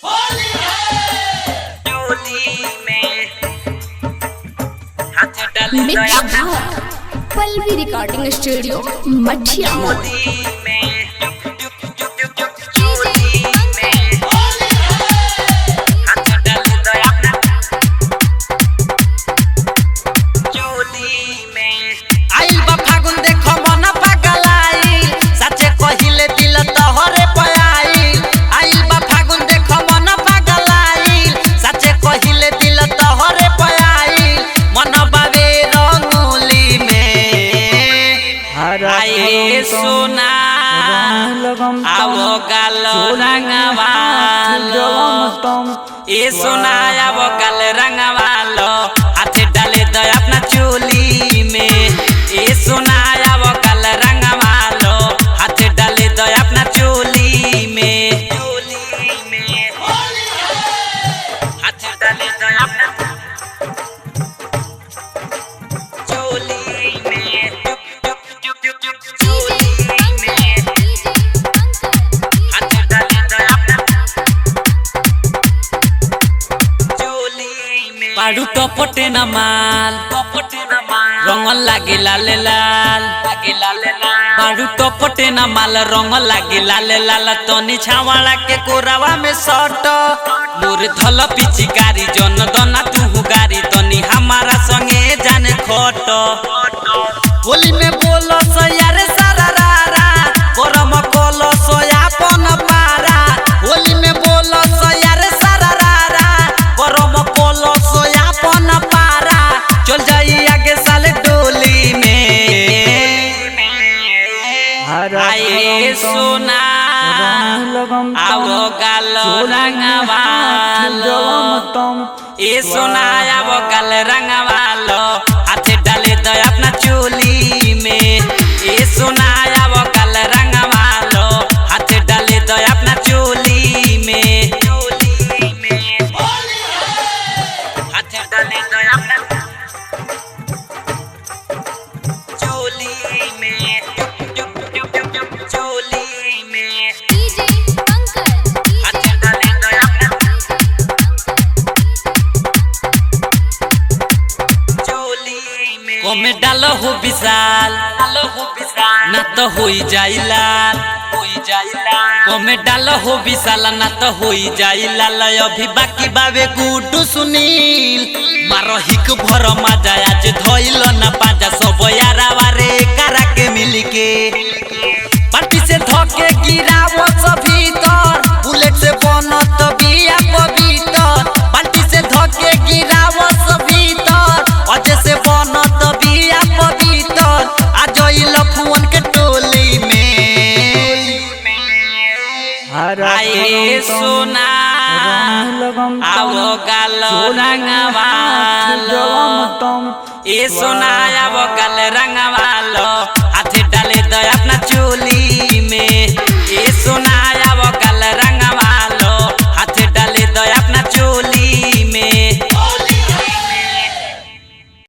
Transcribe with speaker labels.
Speaker 1: होली है
Speaker 2: चोली में हाथ डाल
Speaker 3: मिक्स पल्लवी रिकॉर्डिंग स्टूडियो मठिया
Speaker 2: चोली में सोना आवो गालो रंगवालो ए सोना आवो गाल रंगवालो हाथ डाले दो अपना चोली में ए सोना आवो गाल रंगवालो हाथ डाले दो अपना चोली में हाथ डाले दो अपना चोली में पाड़ू टपटे न माल रंग लागे लाल लाल पाड़ू टपटे न माल रंग लागे लाल लाल तनी छावाड़ा के कोरावा में सट मोर धल पिचिकारी जन दना तू गारी तनी हमारा संगे जाने खट होली में बोलो सयारे सारा रारा करम कोलो सोयापन पारा होली में बोलो सयारे सारा रारा करम कोलो सोयापन पारा चल जाई आगे साले डोली में आए सोना आवो गालो रंगवालो ए सोना आवो गाल रंगवालो हाथ डाले दो अपना चोली में ए सोना आवो गाल रंगवालो हाथ डाले दो अपना चोली में हाथ डाले दो अपना चोली में चोली में हाथ डाले दो अपना चोली में कोमे डालो हो विशाल ना तो होई जाइला कोमे डालो हो विशाल ना तो होई जाइला अभी बाकी बावे गुड्डू सुनील मारो हिक भर मजा आज धइल ना पाजा सब यारावा रे करा के मिल के पार्टी से धके गिरावो सब भीतर बुलेट से बनत बिया पवित्र पार्टी से धके गिरावो सब भीतर अजे से बनत बिया पवित्र आज इल फोन के टोली में आए सोना आवो गालो रंगवालो ए सोना आवो गाल रंगवालो हाथ डाले दो अपना चोली